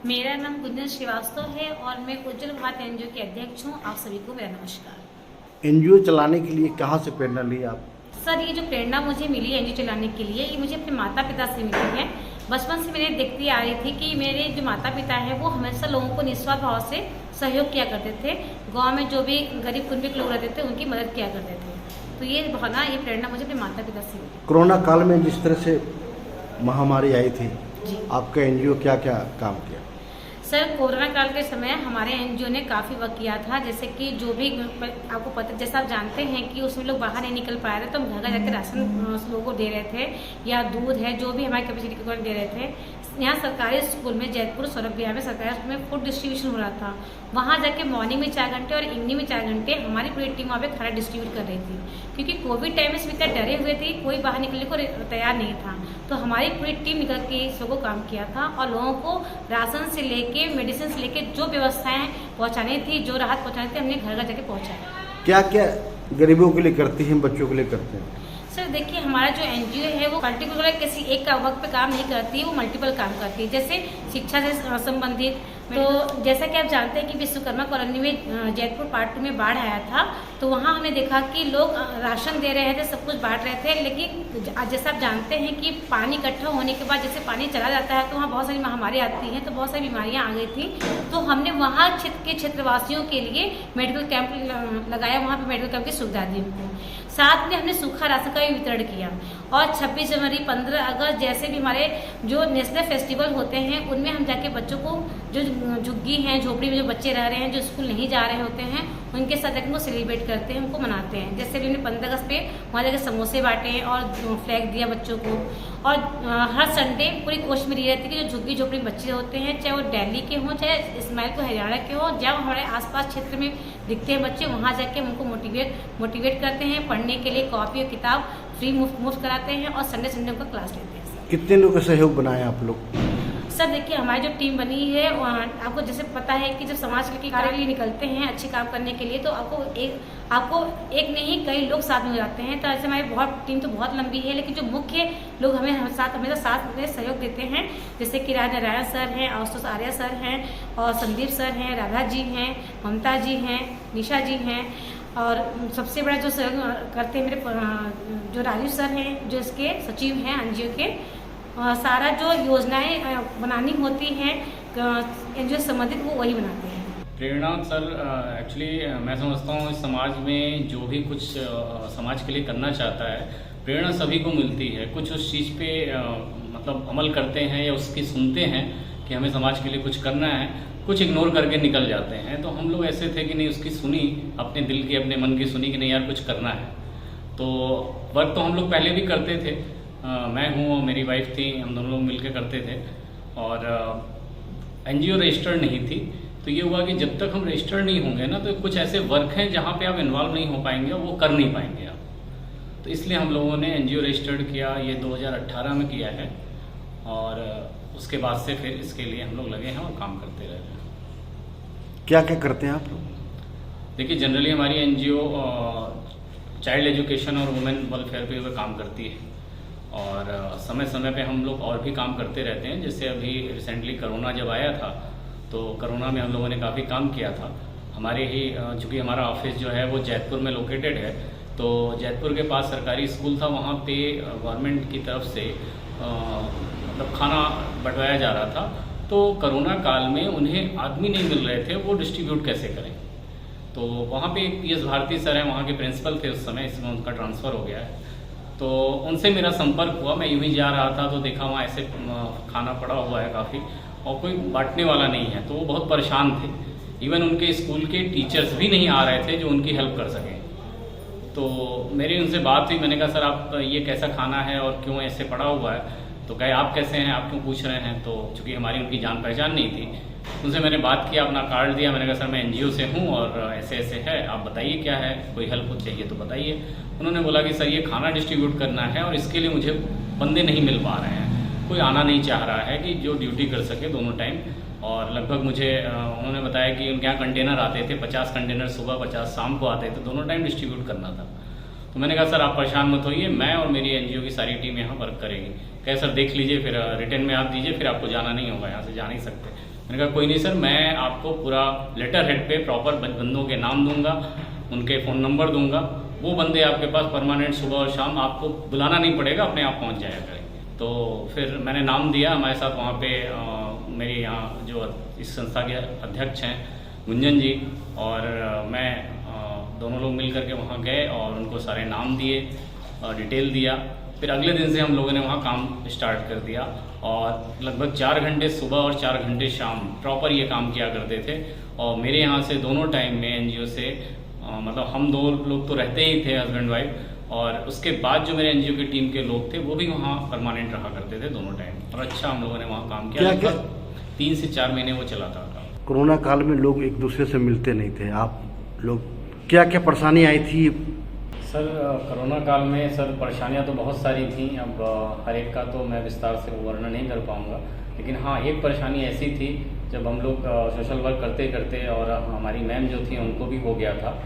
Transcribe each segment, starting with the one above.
मेरा नाम गुंजन श्रीवास्तव है और मैं उज्जवल भारत एनजीओ की अध्यक्ष हूँ। आप सभी को मेरा नमस्कार। एनजीओ चलाने के लिए कहाँ से प्रेरणा ली आप? सर, ये जो प्रेरणा मुझे मिली एनजीओ चलाने के लिए, ये मुझे अपने माता पिता से मिली है। बचपन से मैंने देखती आ रही थी कि मेरे जो माता पिता हैं वो हमेशा लोगों को निस्वार्थ भाव से सहयोग किया करते थे। गाँव में जो भी गरीब कुंभिक लोग रहते थे उनकी मदद किया करते थे। तो ये भावना, ये प्रेरणा मुझे अपने माता पिता से मिली। कोरोना काल में जिस तरह से महामारी आई थी, जी, आपका एनजीओ क्या क्या काम किया? सर, कोरोना काल के समय हमारे एनजीओ ने काफ़ी वर्क किया था। जैसे कि जो भी आपको पता, जैसा आप जानते हैं कि उसमें लोग बाहर नहीं निकल पा रहे थे, तो हम घर घर जाकर राशन लोगों को दे रहे थे, या दूध है, जो भी हमारी कैपेसिटी के अकॉर्डिंग दे रहे थे। यहाँ सरकारी स्कूल में, जैतपुर सौरभ विहार में सरकारी स्कूल में फूड डिस्ट्रीब्यूशन हो रहा था। वहाँ जाके मॉर्निंग में 4 घंटे और इवनिंग में 4 घंटे हमारी पूरी टीम वहाँ पे खाना डिस्ट्रीब्यूट कर रही थी, क्योंकि कोविड टाइम में सभी इतना डरे हुए थे, कोई बाहर निकलने को तैयार नहीं था। तो हमारी पूरी टीम निकल के सबको काम किया था और लोगों को राशन से लेके मेडिसिन से लेके जो व्यवस्थाएं पहुँचानी थी, जो राहत पहुँचानी थी, हमने घर घर जाके पहुँचाया। क्या क्या गरीबों के लिए करती हैं, बच्चों के लिए करते हैं? सर देखिए, हमारा जो एनजीओ है वो पर्टिकुलर किसी एक का वक्त पे काम नहीं करती है, वो मल्टीपल काम करती है। जैसे शिक्षा से संबंधित, तो जैसा कि आप जानते हैं कि विश्वकर्मा कॉलोनी में जैतपुर पार्ट 2 में बाढ़ आया था, तो वहाँ हमने देखा कि लोग राशन दे रहे थे, सब कुछ बांट रहे थे, लेकिन जैसा आप जानते हैं कि पानी इकट्ठा होने के बाद जैसे पानी चला जाता है तो वहाँ बहुत सारी महामारी आती हैं, तो बहुत सारी बीमारियाँ आ गई थी। तो हमने वहाँ क्षेत्रवासियों के लिए मेडिकल कैंप लगाया, वहाँ पर मेडिकल कैंप की सुविधा दी उनको। साथ में हमने सूखा राशन का भी वितरण किया। और 26 जनवरी, 15 अगस्त जैसे भी हमारे जो नेशनल फेस्टिवल होते हैं, उनमें हम जाके बच्चों को, जो झुग्गी हैं, झोपड़ी में जो बच्चे रह रहे हैं, जो स्कूल नहीं जा रहे होते हैं, उनके साथ जाकर उनको सेलिब्रेट करते हैं, उनको मनाते हैं। जैसे भी हमने 15 अगस्त पे वहाँ जाकर समोसे बांटे और फ्लैग दिया बच्चों को। और हर संडे पूरी कोशिश मेरी रहती है कि जो झुग्गी झोपड़ी बच्चे होते हैं, चाहे वो दिल्ली के हों, चाहे इस्माइलपुर हरियाणा के हों, जब हमारे आसपास क्षेत्र में दिखते हैं बच्चे, वहाँ जाके हम उनको मोटिवेट करते हैं, पढ़ने के लिए कॉपी और किताब फ्री मुफ्त कराते हैं और संडे उनका क्लास लेते हैं। कितने लोग का सहयोग बनाए आप लोग? सर देखिए, हमारी जो टीम बनी है, आपको जैसे पता है कि जब समाज के कार्य के लिए निकलते हैं अच्छे काम करने के लिए, तो आपको एक नहीं कई लोग साथ में हो जाते हैं। तो ऐसे हमारी टीम तो बहुत लंबी है, लेकिन जो मुख्य लोग हमें हमेशा साथ में सहयोग देते हैं, जैसे कि राज नारायण सर हैं, आशुतोष आर्या सर हैं, और संदीप सर हैं, राधा जी हैं, ममता जी हैं, निशा जी हैं, और सबसे बड़ा जो सहयोग करते हैं मेरे जो राजीव सर हैं, जो इसके सचिव हैं एनजीओ के। सारा जो योजनाएं बनानी होती हैं एनजीओ से संबंधित, वो वही बनाते हैं। प्रेरणा सर, एक्चुअली मैं समझता हूँ समाज में जो भी कुछ समाज के लिए करना चाहता है, प्रेरणा सभी को मिलती है। कुछ उस चीज़ पे मतलब अमल करते हैं या उसकी सुनते हैं कि हमें समाज के लिए कुछ करना है, कुछ इग्नोर करके निकल जाते हैं। तो हम लोग ऐसे थे कि नहीं, उसकी सुनी, अपने दिल की, अपने मन की सुनी कि नहीं यार कुछ करना है। तो वर्क तो हम लोग पहले भी करते थे, मैं हूँ और मेरी वाइफ थी, हम दोनों लोग मिलकर करते थे। और एनजीओ रजिस्टर्ड नहीं थी, तो ये हुआ कि जब तक हम रजिस्टर्ड नहीं होंगे ना, तो कुछ ऐसे वर्क हैं जहाँ पे आप इन्वॉल्व नहीं हो पाएंगे और वो कर नहीं पाएंगे आप। तो इसलिए हम लोगों ने एनजीओ रजिस्टर्ड किया, ये 2018 में किया है, और उसके बाद से फिर इसके लिए हम लोग लगे हैं और काम करते रहे हैं। क्या क्या करते हैं आप लोग? देखिए, जनरली हमारी एनजीओ चाइल्ड एजुकेशन और वुमेन वेलफेयर पे काम करती है, और समय समय पे हम लोग और भी काम करते रहते हैं। जैसे अभी रिसेंटली कोरोना जब आया था, तो कोरोना में हम लोगों ने काफ़ी काम किया था। हमारे ही चूँकि हमारा ऑफिस जो है वो जैतपुर में लोकेटेड है, तो जैतपुर के पास सरकारी स्कूल था, वहाँ पे गवर्नमेंट की तरफ से मतलब खाना बंटवाया जा रहा था। तो कोरोना काल में उन्हें आदमी नहीं मिल रहे थे, वो डिस्ट्रीब्यूट कैसे करें। तो वहाँ पे PS भारती सर हैं, वहाँ के प्रिंसिपल थे उस समय, इसमें उनका ट्रांसफ़र हो गया है। तो उनसे मेरा संपर्क हुआ, मैं यूँ ही जा रहा था तो देखा वहाँ ऐसे खाना पड़ा हुआ है काफ़ी, और कोई बांटने वाला नहीं है। तो वो बहुत परेशान थे, इवन उनके स्कूल के टीचर्स भी नहीं आ रहे थे जो उनकी हेल्प कर सकें। तो मेरी उनसे बात हुई, मैंने कहा सर आप ये कैसा खाना है और क्यों ऐसे पड़ा हुआ है। तो कहे आप कैसे हैं, आप क्यों पूछ रहे हैं। तो चूँकि हमारी उनकी जान पहचान नहीं थी, उनसे मैंने बात किया, अपना कार्ड दिया, मैंने कहा सर मैं एनजीओ से हूँ और ऐसे ऐसे है, आप बताइए क्या है, कोई हेल्प चाहिए तो बताइए। उन्होंने बोला कि सर ये खाना डिस्ट्रीब्यूट करना है और इसके लिए मुझे बंदे नहीं मिल पा रहे हैं, कोई आना नहीं चाह रहा है कि जो ड्यूटी कर सके दोनों टाइम। और लगभग मुझे उन्होंने बताया कि उनके यहाँ कंटेनर आते थे, 50 कंटेनर सुबह, 50 शाम को आते थे, दोनों टाइम डिस्ट्रीब्यूट करना था। तो मैंने कहा सर आप परेशान मत होइए, मैं और मेरी एनजीओ की सारी टीम यहाँ वर्क करेगी। कहे सर देख लीजिए, फिर रिटर्न में आप दीजिए, फिर आपको जाना नहीं होगा, यहाँ से जा नहीं सकते। मैंने कहा कोई नहीं सर, मैं आपको पूरा लेटर हेड पे प्रॉपर बंदों के नाम दूंगा, उनके फ़ोन नंबर दूंगा, वो बंदे आपके पास परमानेंट सुबह और शाम, आपको बुलाना नहीं पड़ेगा, अपने आप पहुंच जाया करेंगे। तो फिर मैंने नाम दिया। हमारे साथ वहाँ पे मेरे यहाँ जो इस संस्था के अध्यक्ष हैं गुंजन जी और मैं दोनों लोग मिल करके वहाँ गए और उनको सारे नाम दिए, डिटेल दिया। फिर अगले दिन से हम लोगों ने वहाँ काम स्टार्ट कर दिया और लगभग 4 घंटे सुबह और 4 घंटे शाम प्रॉपर ये काम किया करते थे। और मेरे यहाँ से दोनों टाइम में एनजीओ से मतलब हम 2 लोग तो रहते ही थे, हस्बैंड वाइफ, और उसके बाद जो मेरे एनजीओ की टीम के लोग थे वो भी वहाँ परमानेंट रहा करते थे दोनों टाइम। और अच्छा हम लोगों ने वहाँ काम किया। क्या 3 से 4 महीने वो चला था काम। कोरोना काल में लोग एक दूसरे से मिलते नहीं थे, आप लोग क्या क्या परेशानी आई थी? सर कोरोना काल में सर परेशानियां तो बहुत सारी थी। अब हर एक का तो मैं विस्तार से वर्णन नहीं कर पाऊंगा, लेकिन हाँ एक परेशानी ऐसी थी जब हम लोग सोशल वर्क करते करते और हमारी मैम जो थी उनको भी हो गया था,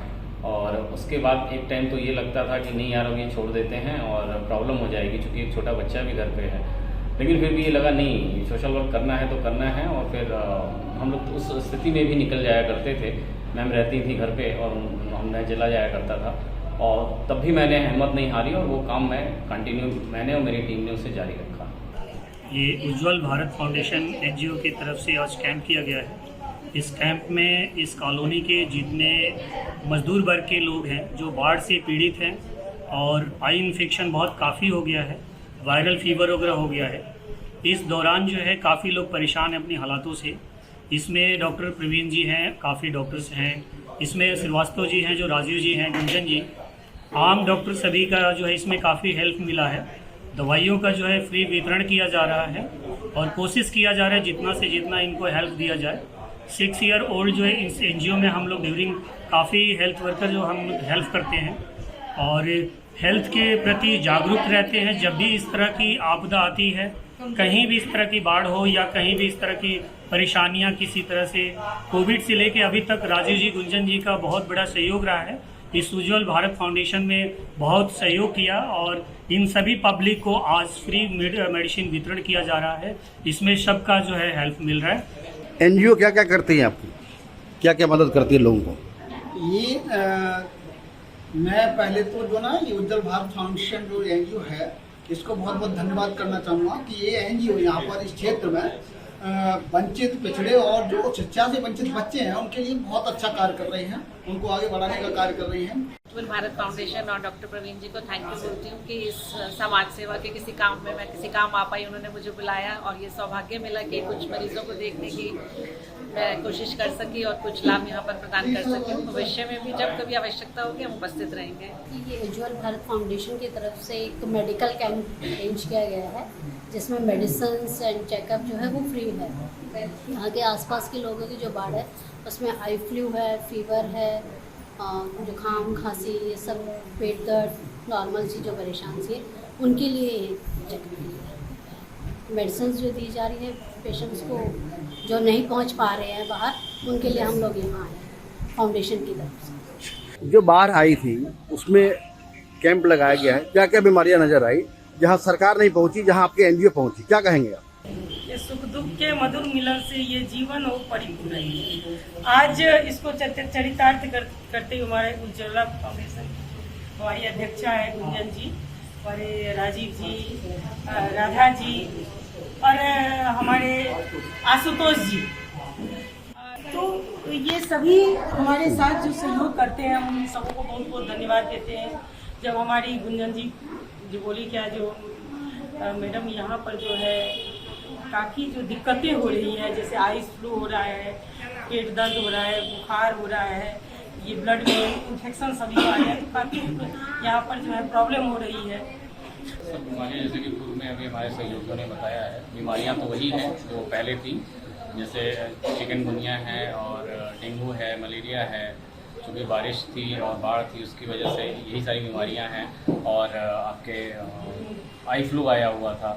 और उसके बाद एक टाइम तो ये लगता था कि नहीं यार अब ये छोड़ देते हैं और प्रॉब्लम हो जाएगी, क्योंकि एक छोटा बच्चा भी घर पे है। लेकिन फिर भी ये लगा नहीं, सोशल वर्क करना है तो करना है। और फिर हम लोग उस स्थिति में भी निकल जाया करते थे। मैम रहती थी घर पे और मैं चला जाया करता था, और तब भी मैंने हिम्मत नहीं हारी और वो काम मैं कंटिन्यू, मैंने और मेरी टीम ने उसे जारी रखा। ये उज्ज्वल भारत फाउंडेशन एनजीओ की तरफ से आज कैंप किया गया है। इस कैंप में इस कॉलोनी के जितने मजदूर वर्ग के लोग हैं जो बाढ़ से पीड़ित हैं और आई इन्फेक्शन बहुत काफ़ी हो गया है, वायरल फीवर वगैरह हो गया है, इस दौरान जो है काफ़ी लोग परेशान हैं अपनी हालातों से। इसमें डॉक्टर प्रवीण जी हैं, काफ़ी डॉक्टर्स हैं, इसमें श्रीवास्तव जी हैं, जो राजीव जी हैं, गुंजन जी, आम डॉक्टर सभी का जो है इसमें काफ़ी हेल्प मिला है। दवाइयों का जो है फ्री वितरण किया जा रहा है और कोशिश किया जा रहा है जितना से जितना इनको हेल्प दिया जाए। 6 ईयर ओल्ड जो है इस एनजीओ में हम लोग ड्यूरिंग काफ़ी हेल्थ वर्कर जो हम हेल्प करते हैं और हेल्थ के प्रति जागरूक रहते हैं। जब भी इस तरह की आपदा आती है, कहीं भी इस तरह की बाढ़ हो या कहीं भी इस तरह की परेशानियां, किसी तरह से कोविड से लेके अभी तक राजीव जी, गुंजन जी का बहुत बड़ा सहयोग रहा है। इस उज्ज्वल भारत फाउंडेशन में बहुत सहयोग किया और इन सभी पब्लिक को आज फ्री मेडिसिन वितरण किया जा रहा है। इसमें सबका जो है हेल्प मिल रहा है। एनजीओ क्या क्या करती हैं आपकी, क्या क्या मदद करती है लोगों को? ये मैं पहले तो जो ना ये उज्ज्वल भारत फाउंडेशन जो एनजीओ है इसको बहुत बहुत धन्यवाद करना चाहूँगा कि ये एनजीओ यहाँ पर इस क्षेत्र में वंचित, पिछड़े और जो शिक्षा से वंचित बच्चे हैं उनके लिए बहुत अच्छा कार्य कर रही हैं, उनको आगे बढ़ाने का कार्य कर रही हैं। उज्ज्वल भारत फाउंडेशन और डॉक्टर प्रवीण जी को थैंक यू बोलती हूँ कि इस समाज सेवा के किसी काम में मैं किसी काम आ पाई, उन्होंने मुझे बुलाया और ये सौभाग्य मिला कि कुछ मरीजों को देखने की मैं कोशिश कर सकी और कुछ लाभ यहाँ पर प्रदान कर सकी हूँ। भविष्य में भी जब कभी आवश्यकता होगी हम उपस्थित रहेंगे। ये उज्ज्वल भारत फाउंडेशन की तरफ से एक मेडिकल कैंप अरेंज किया गया है जिसमें मेडिसिन एंड चेकअप जो है वो फ्री है। यहाँ के आसपास के लोगों की जो बाढ़ है उसमें आई फ्लू है, फीवर है, जुकाम, खांसी, ये सब, पेट दर्द, नॉर्मल सी जो परेशान सी है उनके लिए चेकअप, मेडिसिन जो दी जा रही है पेशेंट्स को जो नहीं पहुँच पा रहे हैं बाहर, उनके लिए हम लोग यहाँ आए फाउंडेशन की तरफ से। जो बाढ़ आई थी उसमें कैंप लगाया गया है, क्या क्या बीमारियां नजर आई जहां सरकार नहीं पहुंची, जहां आपके एनजीओ पहुंची, क्या कहेंगे आप? ये सुख दुख के मधुर मिलन से ये जीवन हो परिपूर्ण। आज इसको चरितार्थ करते हुए हमारे उज्ज्वला फाउंडेशन हमारी अध्यक्षा है गुंजन जी, हमारे राजीव जी, राधा जी और हमारे आशुतोष जी, तो ये सभी हमारे साथ जो सहयोग करते हैं हम सबों को बहुत बहुत धन्यवाद देते हैं। जब हमारी गुंजन जी जो बोली क्या जो मैडम यहाँ पर जो है काफ़ी जो दिक्कतें हो रही हैं, जैसे आइस फ्लू हो रहा है, पेट दर्द हो रहा है, बुखार हो रहा है, ये ब्लड में इन्फेक्शन सभी आ रहे हैं, तो काफ़ी यहाँ पर जो है प्रॉब्लम हो रही है। सब बीमारियाँ जैसे कि पूर्व में अभी हमारे सहयोगियों ने बताया है, बीमारियाँ तो वही हैं जो पहले थी, जैसे चिकनगुनिया है और डेंगू है, मलेरिया है। चूँकि बारिश थी और बाढ़ थी उसकी वजह से यही सारी बीमारियां हैं, और आपके आई फ्लू आया हुआ था,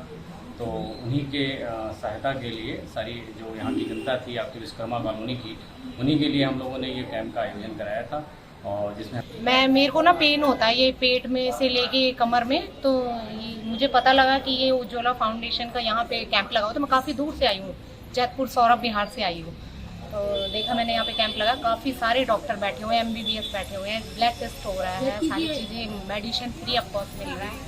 तो उन्हीं के सहायता के लिए सारी जो यहाँ की जनता थी आपकी विश्वकर्मा कॉलोनी की, उन्हीं के लिए हम लोगों ने ये कैंप का आयोजन कराया था। और जिसमें मेरे को ना पेन होता है ये पेट में से लेके कमर में, तो मुझे पता लगा कि ये उज्ज्वला फाउंडेशन का यहाँ पे कैंप लगा हुआ, तो मैं काफ़ी दूर से आई हूँ जयपुर सौरभ बिहार से आई हूँ। तो देखा मैंने यहाँ पे कैंप लगा, काफ़ी सारे डॉक्टर बैठे हुए हैं, MBBS बैठे हुए हैं, ब्लड टेस्ट हो रहा है, सारी चीज़ें, मेडिसिन फ्री ऑफ कॉस्ट मिल रहा है।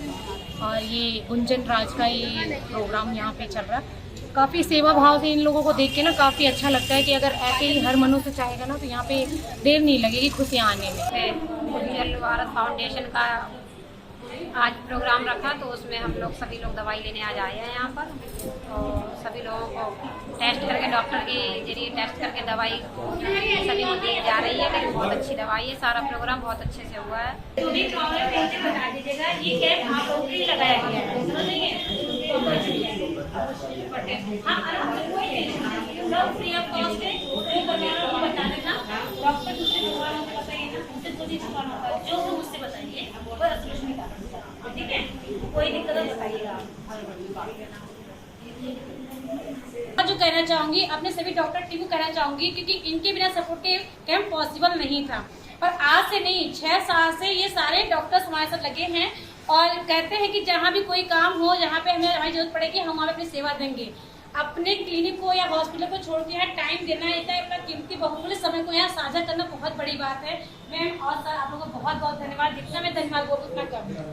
और ये गुंजन राज का ये प्रोग्राम यहाँ पे चल रहा है। काफ़ी सेवा भाव से इन लोगों को देख के ना काफ़ी अच्छा लगता है कि अगर ऐसे ही हर मनुष्य चाहेगा ना तो यहाँ पे देर नहीं लगेगी खुशियाँ आने में। उज्ज्वल भारत फाउंडेशन का आज प्रोग्राम रखा, तो उसमें हम लोग सभी लोग दवाई लेने आज आए हैं यहाँ पर। तो सभी लोगों को टेस्ट करके, डॉक्टर के जरिए टेस्ट करके दवाई सभी को दी जा रही है। लेकिन बहुत अच्छी दवाई है, सारा प्रोग्राम बहुत अच्छे से हुआ है। जो भी प्रॉब्लम है मुझे बता दीजिएगा। ये कैंप आप लोगों के लिए लगाया गया है, सब फ्री ऑफ कॉस्ट है। बता देना, डॉक्टर दूसरे बीमारों को बताइए ना, उनसे कोई दिक्कत होता है जो भी मुझसे बताइए, वो रेजोल्यूशन निकाल, ठीक है? कोई दिक्कत है बताइएगा। जो कहना चाहूंगी अपने सभी डॉक्टर टीम को कहना चाहूंगी, क्योंकि इनके बिना सपोर्ट के कैंप पॉसिबल नहीं था। और आज से नहीं, 6 साल से ये सारे डॉक्टर्स हमारे साथ लगे हैं और कहते हैं कि जहाँ भी कोई काम हो, जहाँ पे हमें हमारी जरूरत पड़ेगी, हम वहाँ पे अपनी सेवा देंगे। अपने क्लिनिक को या हॉस्पिटल को छोड़ के यहाँ टाइम देना है, अपना कीमती बहुमूल्य समय को यहाँ साझा करना बहुत बड़ी बात है। मैम और सर, आप लोगों को बहुत बहुत धन्यवाद। जितना मैं धन्यवाद बोलूँ उतना कम है।